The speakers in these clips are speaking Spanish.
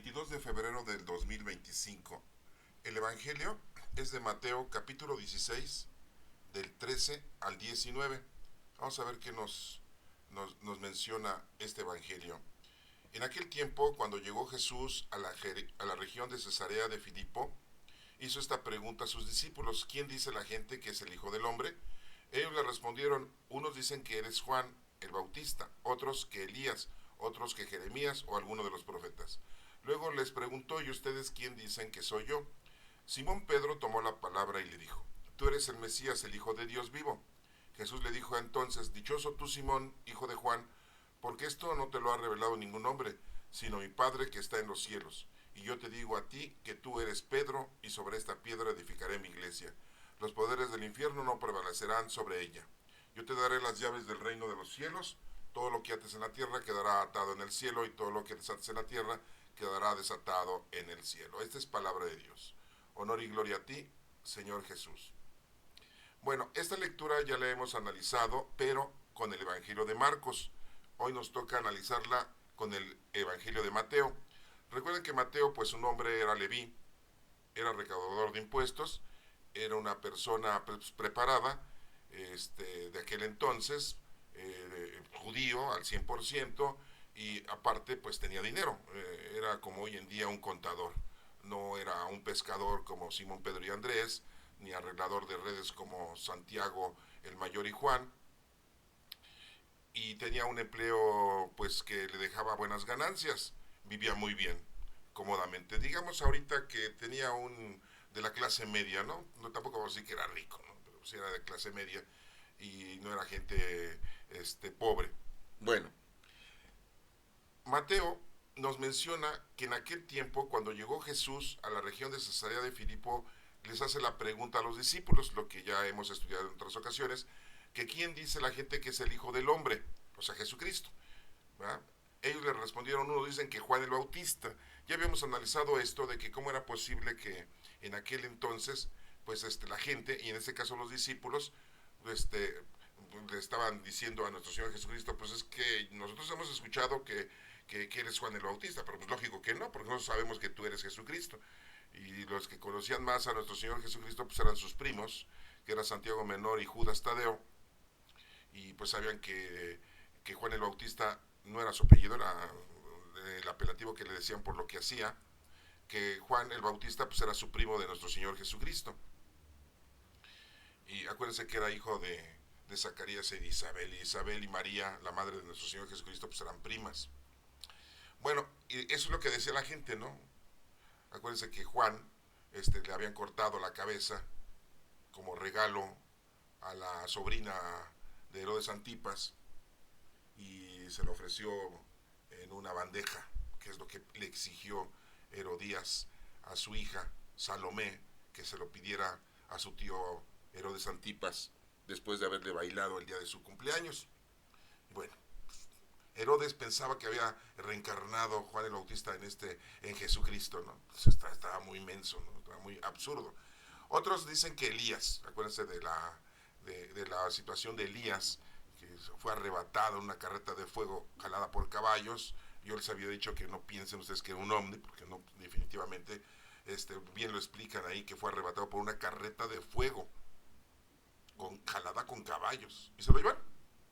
22 de febrero del 2025. El Evangelio es de Mateo capítulo 16, del 13 al 19. Vamos a ver qué nos menciona este Evangelio. En aquel tiempo, cuando llegó Jesús a la región de Cesarea de Filipo, hizo esta pregunta a sus discípulos: ¿quién dice la gente que es el Hijo del Hombre? Ellos le respondieron: unos dicen que eres Juan el Bautista, otros que Elías, otros que Jeremías o alguno de los profetas. Luego les preguntó: ¿y ustedes quién dicen que soy yo? Simón Pedro tomó la palabra y le dijo: tú eres el Mesías, el Hijo de Dios vivo. Jesús le dijo entonces: dichoso tú, Simón, hijo de Juan, porque esto no te lo ha revelado ningún hombre, sino mi Padre que está en los cielos. Y yo te digo a ti que tú eres Pedro, y sobre esta piedra edificaré mi iglesia. Los poderes del infierno no prevalecerán sobre ella. Yo te daré las llaves del reino de los cielos. Todo lo que ates en la tierra quedará atado en el cielo, y todo lo que desates en la tierra quedará desatado en el cielo. Esta es palabra de Dios. Honor y gloria a ti, Señor Jesús. Bueno, esta lectura ya la hemos analizado, pero con el Evangelio de Marcos. Hoy nos toca analizarla con el Evangelio de Mateo. Recuerden que Mateo, pues su nombre era Leví, era recaudador de impuestos, era una persona preparada, de aquel entonces, judío al 100%, y aparte pues tenía dinero, era como hoy en día un contador, no era un pescador como Simón, Pedro y Andrés, ni arreglador de redes como Santiago el Mayor y Juan, y tenía un empleo pues que le dejaba buenas ganancias, vivía muy bien, cómodamente. Digamos ahorita que tenía un de la clase media, ¿no? No, tampoco vamos a decir que era rico, ¿no? Pero sí era de clase media y no era gente pobre. Bueno, Mateo nos menciona que en aquel tiempo, cuando llegó Jesús a la región de Cesarea de Filipo, les hace la pregunta a los discípulos, lo que ya hemos estudiado en otras ocasiones, que quién dice la gente que es el Hijo del Hombre, o sea, Jesucristo, ¿verdad? Ellos le respondieron: uno dicen que Juan el Bautista. Ya habíamos analizado esto de que cómo era posible que en aquel entonces, pues la gente, y en este caso los discípulos, le estaban diciendo a nuestro Señor Jesucristo: pues es que nosotros hemos escuchado que eres Juan el Bautista, pero pues lógico que no, porque nosotros sabemos que tú eres Jesucristo. Y los que conocían más a nuestro Señor Jesucristo pues eran sus primos, que era Santiago Menor y Judas Tadeo, y pues sabían que Juan el Bautista no era su apellido, era el apelativo que le decían por lo que hacía, que Juan el Bautista pues era su primo de nuestro Señor Jesucristo. Y acuérdense que era hijo de Zacarías y Isabel y María, la madre de nuestro Señor Jesucristo, pues eran primas. Bueno, y eso es lo que decía la gente, ¿no? Acuérdense que Juan le habían cortado la cabeza como regalo a la sobrina de Herodes Antipas, y se le ofreció en una bandeja, que es lo que le exigió Herodías a su hija Salomé, que se lo pidiera a su tío Herodes Antipas después de haberle bailado el día de su cumpleaños. Bueno, Herodes pensaba que había reencarnado Juan el Bautista en Jesucristo, ¿no? Pues estaba muy inmenso, ¿no? Estaba muy absurdo. Otros dicen que Elías, acuérdense de la situación de Elías, que fue arrebatado en una carreta de fuego jalada por caballos. Yo les había dicho que no piensen ustedes que era un ovni, porque no, definitivamente, bien lo explican ahí, que fue arrebatado por una carreta de fuego jalada con caballos, y se lo llevaron,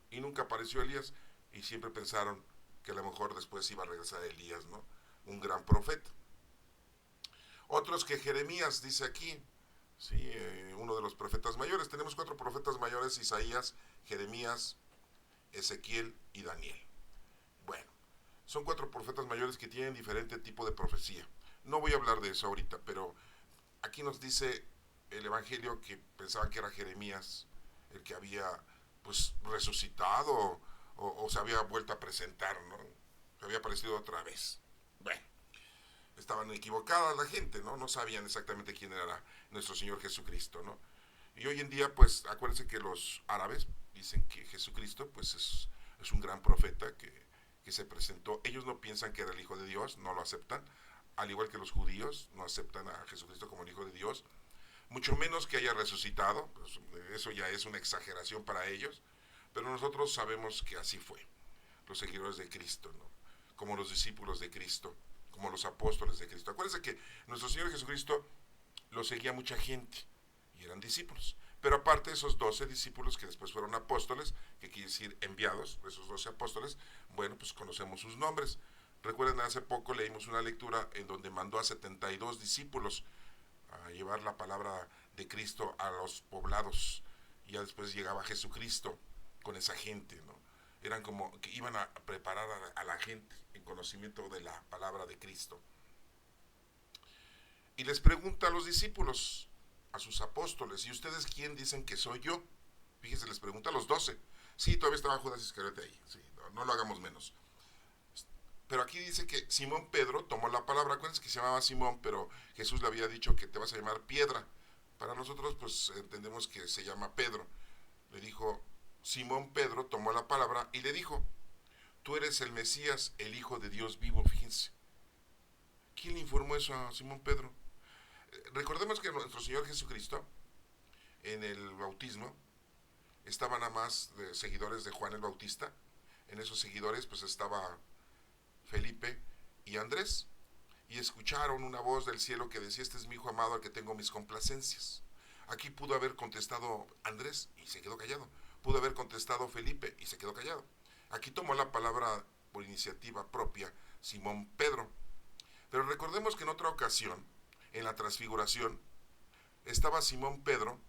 y nunca apareció Elías, y siempre pensaron que a lo mejor después iba a regresar Elías, ¿no? Un gran profeta. Otros que Jeremías, dice aquí, sí, uno de los profetas mayores. Tenemos 4 profetas mayores: Isaías, Jeremías, Ezequiel y Daniel. Bueno, son 4 profetas mayores que tienen diferente tipo de profecía. No voy a hablar de eso ahorita, pero aquí nos dice el Evangelio que pensaban que era Jeremías el que había pues resucitado, o se había vuelto a presentar, ¿no? Se había aparecido otra vez. Bueno, estaban equivocadas la gente, ¿no? No sabían exactamente quién era nuestro Señor Jesucristo, ¿no? Y hoy en día, pues, acuérdense que los árabes dicen que Jesucristo, pues, es un gran profeta que se presentó. Ellos no piensan que era el Hijo de Dios, no lo aceptan, al igual que los judíos no aceptan a Jesucristo como el Hijo de Dios, mucho menos que haya resucitado, pues, eso ya es una exageración para ellos, pero nosotros sabemos que así fue, los seguidores de Cristo, ¿no? Como los discípulos de Cristo. como los apóstoles de Cristo. Acuérdense que nuestro Señor Jesucristo lo seguía mucha gente y eran discípulos. Pero aparte de esos 12 discípulos que después fueron apóstoles, que quiere decir enviados, esos 12 apóstoles, bueno, pues conocemos sus nombres. Recuerden, hace poco leímos una lectura en donde mandó a 72 discípulos a llevar la palabra de Cristo a los poblados. Y ya después llegaba Jesucristo con esa gente, ¿no? Eran como que iban a preparar a la gente en conocimiento de la palabra de Cristo. Y les pregunta a los discípulos, a sus apóstoles, ¿y ustedes quién dicen que soy yo? Fíjense, les pregunta a los 12. Sí, todavía estaba Judas Iscariote ahí, sí, no lo hagamos menos. Pero aquí dice que Simón Pedro tomó la palabra. Acuérdense que se llamaba Simón, pero Jesús le había dicho que te vas a llamar Piedra. Para nosotros, pues entendemos que se llama Pedro. Le dijo, Simón Pedro tomó la palabra y le dijo, tú eres el Mesías, el Hijo de Dios vivo. Fíjense, ¿quién le informó eso a Simón Pedro? Recordemos que nuestro Señor Jesucristo, en el bautismo, estaban nada más seguidores de Juan el Bautista. En esos seguidores, pues estaba Felipe y Andrés, y escucharon una voz del cielo que decía, este es mi hijo amado al que tengo mis complacencias. Aquí pudo haber contestado Andrés y se quedó callado, pudo haber contestado Felipe y se quedó callado. Aquí tomó la palabra por iniciativa propia Simón Pedro. Pero recordemos que en otra ocasión, en la transfiguración, estaba Simón Pedro,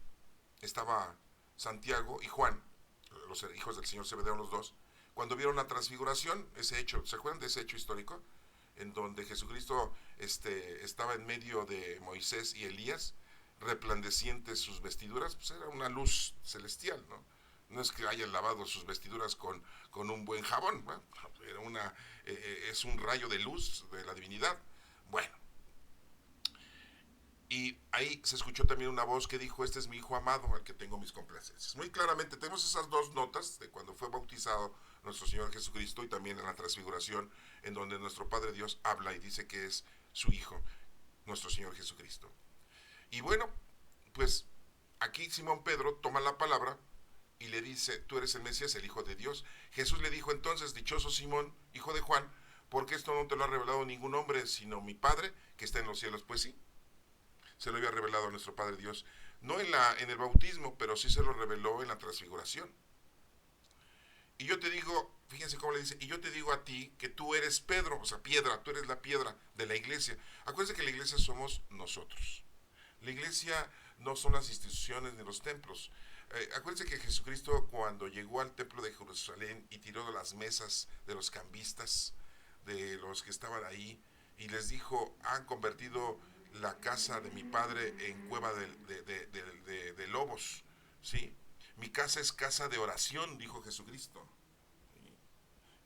estaba Santiago y Juan, los hijos del Señor Zebedeo, los dos, cuando vieron la transfiguración, ese hecho, ¿se acuerdan de ese hecho histórico? En donde Jesucristo estaba en medio de Moisés y Elías, resplandecientes sus vestiduras, pues era una luz celestial, ¿no? No es que hayan lavado sus vestiduras con un buen jabón, ¿no? Era es un rayo de luz de la divinidad. Bueno, y ahí se escuchó también una voz que dijo, este es mi hijo amado al que tengo mis complacencias. Muy claramente tenemos esas dos notas de cuando fue bautizado nuestro Señor Jesucristo y también en la transfiguración, en donde nuestro Padre Dios habla y dice que es su hijo, nuestro Señor Jesucristo. Y bueno, pues aquí Simón Pedro toma la palabra y le dice, tú eres el Mesías, el Hijo de Dios. Jesús le dijo entonces, dichoso Simón, hijo de Juan, porque esto no te lo ha revelado ningún hombre, sino mi Padre que está en los cielos. Pues sí, se lo había revelado a nuestro Padre Dios, no en el bautismo, pero sí se lo reveló en la transfiguración. Y yo te digo, fíjense cómo le dice, y yo te digo a ti que tú eres Pedro, o sea, piedra, tú eres la piedra de la iglesia. Acuérdense que la iglesia somos nosotros. La iglesia no son las instituciones ni los templos. Acuérdense que Jesucristo, cuando llegó al templo de Jerusalén y tiró de las mesas de los cambistas, de los que estaban ahí, y les dijo, han convertido la casa de mi padre en cueva de lobos, ¿sí? Mi casa es casa de oración, dijo Jesucristo.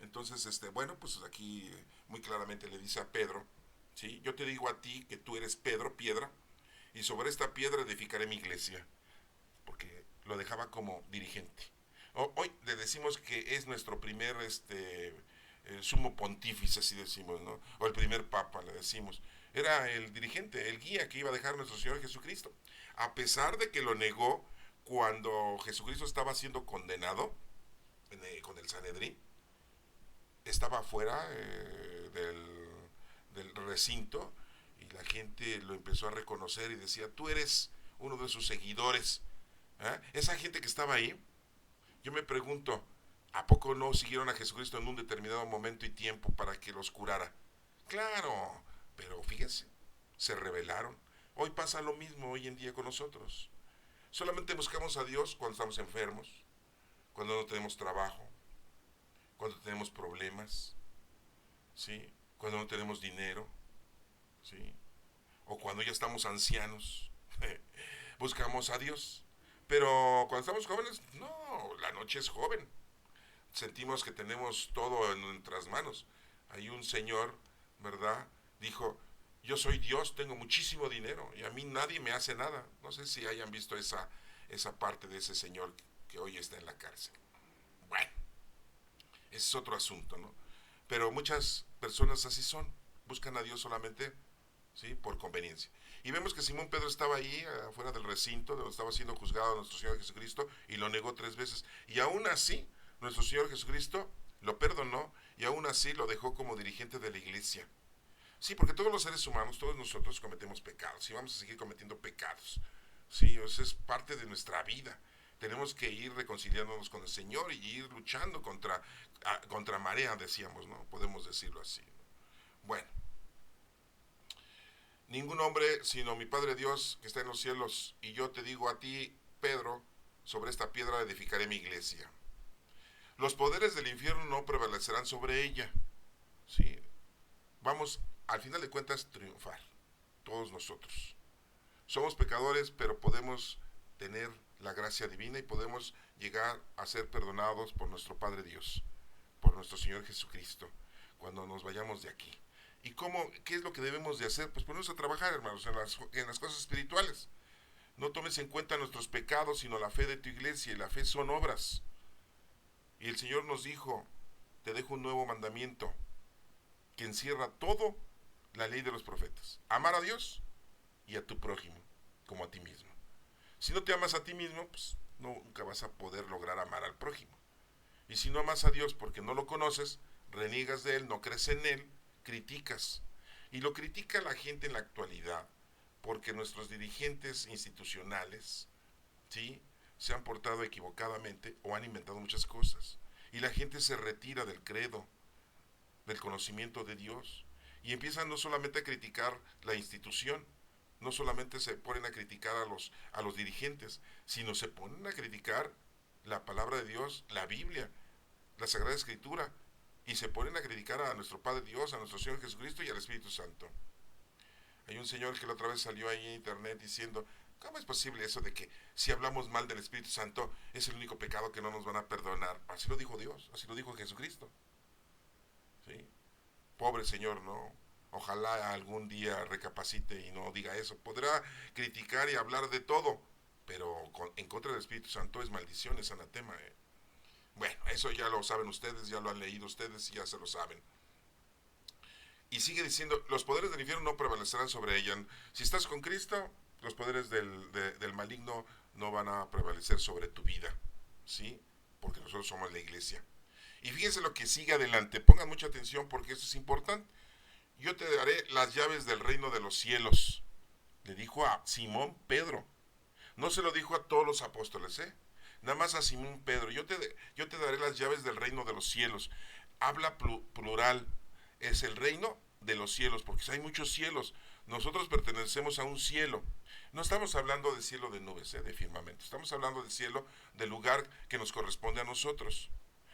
Entonces, bueno, pues aquí muy claramente le dice a Pedro, ¿sí? Yo te digo a ti que tú eres Pedro, piedra, y sobre esta piedra edificaré mi iglesia, porque lo dejaba como dirigente. Hoy le decimos que es nuestro primer sumo pontífice, así decimos, ¿no? O el primer papa, le decimos. Era el dirigente, el guía que iba a dejar nuestro Señor Jesucristo. A pesar de que lo negó cuando Jesucristo estaba siendo condenado con el Sanedrín, estaba fuera del recinto y la gente lo empezó a reconocer y decía, tú eres uno de sus seguidores. ¿Eh? Esa gente que estaba ahí, yo me pregunto, ¿a poco no siguieron a Jesucristo en un determinado momento y tiempo para que los curara? Claro, pero fíjense, se rebelaron. Hoy pasa lo mismo hoy en día con nosotros. Solamente buscamos a Dios cuando estamos enfermos, cuando no tenemos trabajo, cuando tenemos problemas, ¿sí? Cuando no tenemos dinero, ¿sí? O cuando ya estamos ancianos. Buscamos a Dios. Pero cuando estamos jóvenes, no, la noche es joven. Sentimos que tenemos todo en nuestras manos. Hay un señor, ¿verdad? Dijo, yo soy Dios, tengo muchísimo dinero y a mí nadie me hace nada. No sé si hayan visto esa parte de ese señor que hoy está en la cárcel. Bueno, ese es otro asunto, ¿no? Pero muchas personas así son, buscan a Dios solamente, ¿sí?, por conveniencia. Y vemos que Simón Pedro estaba ahí, afuera del recinto, donde estaba siendo juzgado nuestro Señor Jesucristo, y lo negó 3 veces. Y aún así, nuestro Señor Jesucristo lo perdonó, y aún así lo dejó como dirigente de la iglesia. Sí, porque todos los seres humanos, todos nosotros cometemos pecados y vamos a seguir cometiendo pecados. Sí, eso es parte de nuestra vida. Tenemos que ir reconciliándonos con el Señor y ir luchando contra marea, decíamos, ¿no? Podemos decirlo así. Bueno, ningún hombre sino mi Padre Dios que está en los cielos, y yo te digo a ti, Pedro, sobre esta piedra edificaré mi iglesia. Los poderes del infierno no prevalecerán sobre ella. Sí, vamos al final de cuentas triunfar, todos nosotros. Somos pecadores, pero podemos tener la gracia divina y podemos llegar a ser perdonados por nuestro Padre Dios, por nuestro Señor Jesucristo, cuando nos vayamos de aquí. ¿Y qué es lo que debemos de hacer? Pues ponernos a trabajar, hermanos, en las cosas espirituales. No tomes en cuenta nuestros pecados, sino la fe de tu iglesia, y la fe son obras. Y el Señor nos dijo, te dejo un nuevo mandamiento, que encierra todo la ley de los profetas. Amar a Dios y a tu prójimo, como a ti mismo. Si no te amas a ti mismo, pues nunca vas a poder lograr amar al prójimo. Y si no amas a Dios porque no lo conoces, reniegas de Él, no crees en Él, criticas. Y lo critica la gente en la actualidad, porque nuestros dirigentes institucionales, ¿sí?, se han portado equivocadamente o han inventado muchas cosas. Y la gente se retira del credo, del conocimiento de Dios, y empiezan no solamente a criticar la institución, no solamente se ponen a criticar a los dirigentes, sino se ponen a criticar la palabra de Dios, la Biblia, la Sagrada Escritura, y se ponen a criticar a nuestro Padre Dios, a nuestro Señor Jesucristo y al Espíritu Santo. Hay un señor que la otra vez salió ahí en internet diciendo, ¿cómo es posible eso de que si hablamos mal del Espíritu Santo es el único pecado que no nos van a perdonar? Así lo dijo Dios, así lo dijo Jesucristo. ¿Sí? Pobre señor, ¿no? Ojalá algún día recapacite y no diga eso. Podrá criticar y hablar de todo, pero en contra del Espíritu Santo es maldición, es anatema. Bueno, eso ya lo saben ustedes, ya lo han leído ustedes y ya se lo saben. Y sigue diciendo, los poderes del infierno no prevalecerán sobre ella. Si estás con Cristo, los poderes del maligno no van a prevalecer sobre tu vida, ¿sí? Porque nosotros somos la iglesia. Y fíjense lo que sigue adelante, pongan mucha atención porque esto es importante. Yo te daré las llaves del reino de los cielos, le dijo a Simón Pedro. No se lo dijo a todos los apóstoles, nada más a Simón Pedro. Yo te daré las llaves del reino de los cielos. Habla plural, es el reino de los cielos, porque hay muchos cielos. Nosotros pertenecemos a un cielo. No estamos hablando de cielo de nubes, de firmamento. Estamos hablando del cielo, del lugar que nos corresponde a nosotros,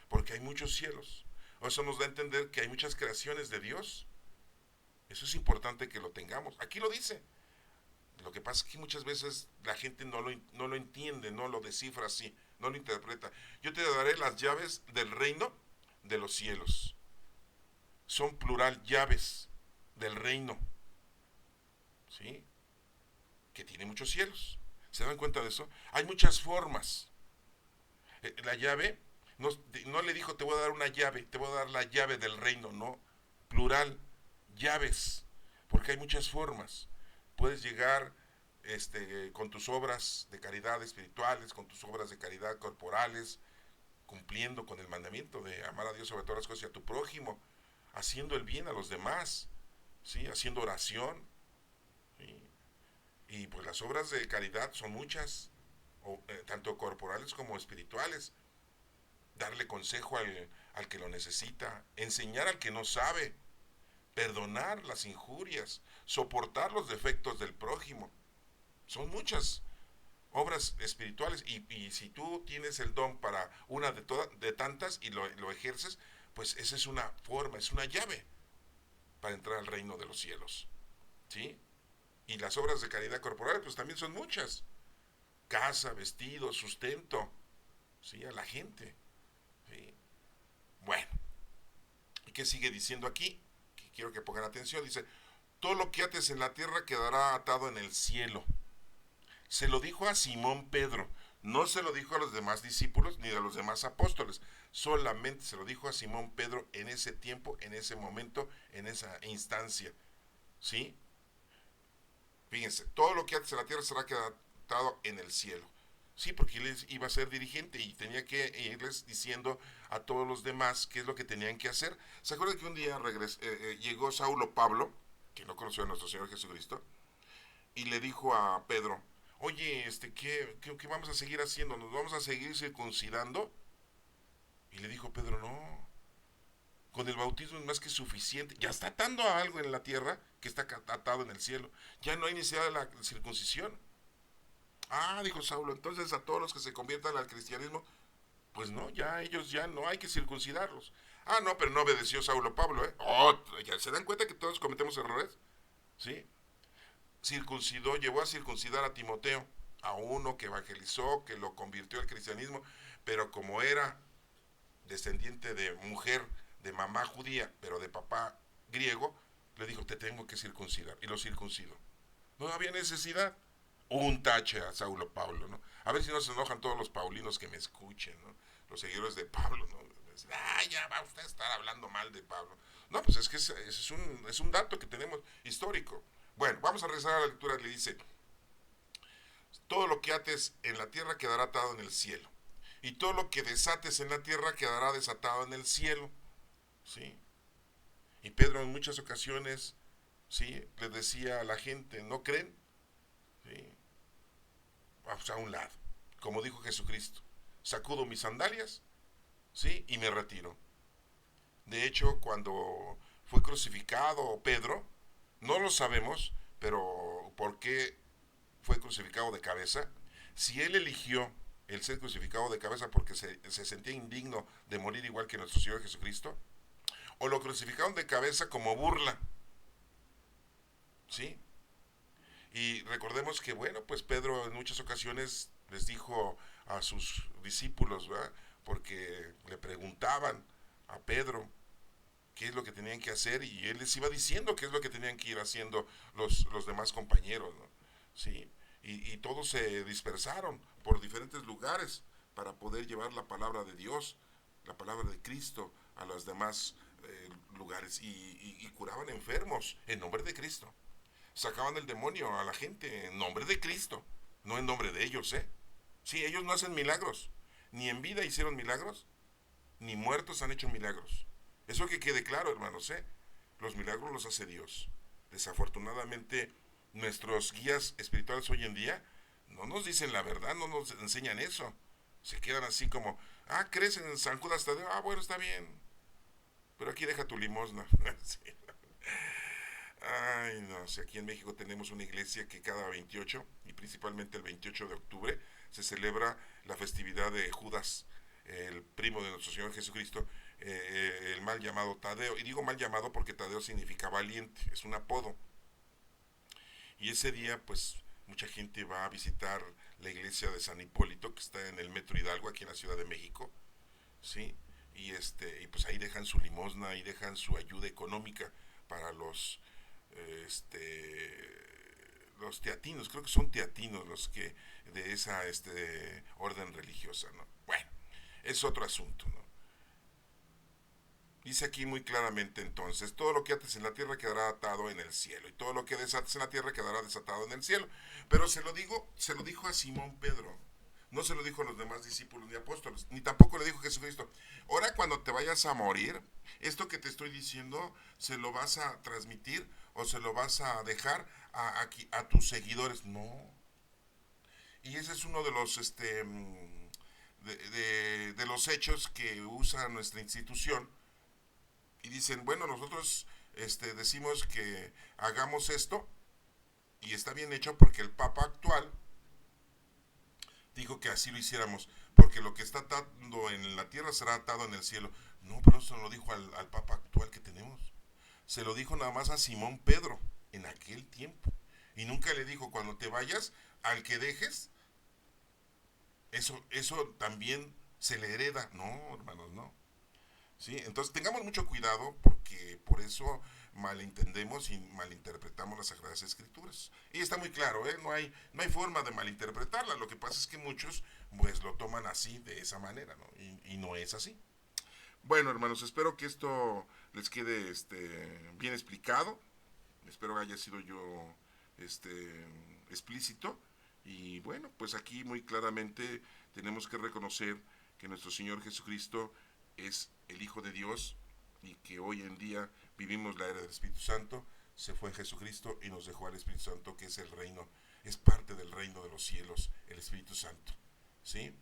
porque hay muchos cielos. Eso nos da a entender que hay muchas creaciones de Dios. Eso es importante que lo tengamos. Aquí lo dice. Lo que pasa es que muchas veces la gente no lo entiende, no lo descifra así, no lo interpreta. Yo te daré las llaves del reino de los cielos. Son plural, llaves del reino, ¿sí? Que tiene muchos cielos. ¿Se dan cuenta de eso? Hay muchas formas. La llave, no le dijo te voy a dar una llave, te voy a dar la llave del reino, no. Plural, llaves, porque hay muchas formas. Puedes llegar con tus obras de caridad espirituales, con tus obras de caridad corporales, cumpliendo con el mandamiento de amar a Dios sobre todas las cosas y a tu prójimo, haciendo el bien a los demás, ¿sí? Haciendo oración, ¿sí? Y pues las obras de caridad son muchas, tanto corporales como espirituales. Darle consejo al que lo necesita, enseñar al que no sabe, perdonar las injurias, soportar los defectos del prójimo. Son muchas obras espirituales y si tú tienes el don para una de tantas y lo ejerces, pues esa es una forma, es una llave para entrar al reino de los cielos, ¿sí? Y las obras de caridad corporal pues también son muchas. Casa, vestido, sustento, ¿sí? A la gente, ¿sí? Bueno, ¿y qué sigue diciendo aquí? Que quiero que pongan atención, dice, todo lo que ates en la tierra quedará atado en el cielo. Se lo dijo a Simón Pedro, no se lo dijo a los demás discípulos ni a los demás apóstoles, solamente se lo dijo a Simón Pedro en ese tiempo, en ese momento, en esa instancia, ¿sí? Fíjense, todo lo que ates en la tierra será quedado en el cielo. Sí, porque él iba a ser dirigente y tenía que irles diciendo a todos los demás qué es lo que tenían que hacer. ¿Se acuerdan que un día llegó Saulo Pablo que no conoció a nuestro Señor Jesucristo, y le dijo a Pedro, oye, ¿qué vamos a seguir haciendo? ¿Nos vamos a seguir circuncidando? Y le dijo Pedro, no, con el bautismo es más que suficiente. Ya está atando a algo en la tierra que está atado en el cielo. Ya no hay necesidad de la circuncisión. Ah, dijo Saulo, entonces a todos los que se conviertan al cristianismo, pues no, ya ellos ya no hay que circuncidarlos. Ah, no, pero no obedeció Saulo a Pablo, ¿eh? Oh, ¿ya se dan cuenta que todos cometemos errores? ¿Sí? Circuncidó, llevó a circuncidar a Timoteo, a uno que evangelizó, que lo convirtió al cristianismo, pero como era descendiente de mujer, de mamá judía, pero de papá griego, le dijo, te tengo que circuncidar, y lo circuncidó. No había necesidad. Un tache a Saulo Pablo, ¿no? A ver si no se enojan todos los paulinos que me escuchen, ¿no? Los seguidores de Pablo, ¿no? Ah, ya va usted a estar hablando mal de Pablo. No, pues es que es un dato que tenemos histórico. Bueno, vamos a regresar a la lectura. Le dice, todo lo que ates en la tierra quedará atado en el cielo. Y todo lo que desates en la tierra quedará desatado en el cielo. ¿Sí? Y Pedro en muchas ocasiones, ¿sí?, le decía a la gente, ¿no creen? ¿Sí? Vamos a un lado. Como dijo Jesucristo, sacudo mis sandalias, ¿sí?, y me retiro. De hecho, cuando fue crucificado Pedro, no lo sabemos, pero ¿por qué fue crucificado de cabeza? Si él eligió el ser crucificado de cabeza porque se sentía indigno de morir igual que nuestro Señor Jesucristo, o lo crucificaron de cabeza como burla, ¿sí? Y recordemos que, bueno, pues Pedro en muchas ocasiones les dijo a sus discípulos, ¿verdad? Porque le preguntaban a Pedro qué es lo que tenían que hacer y él les iba diciendo qué es lo que tenían que ir haciendo los demás compañeros, ¿no? ¿Sí? Y todos se dispersaron por diferentes lugares para poder llevar la palabra de Dios, la palabra de Cristo a los demás lugares y curaban enfermos en nombre de Cristo. Sacaban el demonio a la gente en nombre de Cristo, no en nombre de ellos, ¿eh? Sí, ellos no hacen milagros, ni en vida hicieron milagros, ni muertos han hecho milagros. Eso que quede claro, hermanos, ¿eh? Los milagros los hace Dios. Desafortunadamente, nuestros guías espirituales hoy en día no nos dicen la verdad, no nos enseñan eso. Se quedan así como, ah, ¿crees en San Judas Tadeo? Ah, bueno, está bien. Pero aquí deja tu limosna. Sí. Ay, no, si aquí en México tenemos una iglesia que cada 28, y principalmente el 28 de octubre, se celebra la festividad de Judas, el primo de nuestro Señor Jesucristo, el mal llamado Tadeo. Y digo mal llamado porque Tadeo significa valiente, es un apodo. Y ese día, pues, mucha gente va a visitar la iglesia de San Hipólito, que está en el Metro Hidalgo, aquí en la Ciudad de México, ¿sí? Y pues ahí dejan su limosna, ahí dejan su ayuda económica para los teatinos, creo que son teatinos los que de esa orden religiosa, ¿no? Bueno, es otro asunto, ¿no? Dice aquí muy claramente entonces, todo lo que ates en la tierra quedará atado en el cielo, y todo lo que desates en la tierra quedará desatado en el cielo. Pero se lo dijo a Simón Pedro, no se lo dijo a los demás discípulos ni apóstoles, ni tampoco le dijo a Jesucristo. Ahora cuando te vayas a morir, esto que te estoy diciendo, se lo vas a transmitir o se lo vas a dejar a tus seguidores. No. Y ese es uno de los de los hechos que usa nuestra institución. Y dicen, bueno, nosotros decimos que hagamos esto y está bien hecho porque el Papa actual dijo que así lo hiciéramos, porque lo que está atado en la tierra será atado en el cielo. No, pero eso no lo dijo al Papa actual que tenemos. Se lo dijo nada más a Simón Pedro en aquel tiempo. Y nunca le dijo, cuando te vayas, al que dejes, eso también se le hereda. No, hermanos, no. ¿Sí? Entonces tengamos mucho cuidado porque por eso malentendemos y malinterpretamos las Sagradas Escrituras. Y está muy claro, ¿eh? No hay forma de malinterpretarla. Lo que pasa es que muchos pues lo toman así, de esa manera, ¿no? Y no es así. Bueno, hermanos, espero que esto les quede bien explicado. Espero que haya sido yo explícito. Y bueno, pues aquí muy claramente tenemos que reconocer que nuestro Señor Jesucristo es el Hijo de Dios y que hoy en día vivimos la era del Espíritu Santo, se fue en Jesucristo y nos dejó al Espíritu Santo, que es el reino, es parte del reino de los cielos, el Espíritu Santo, ¿sí?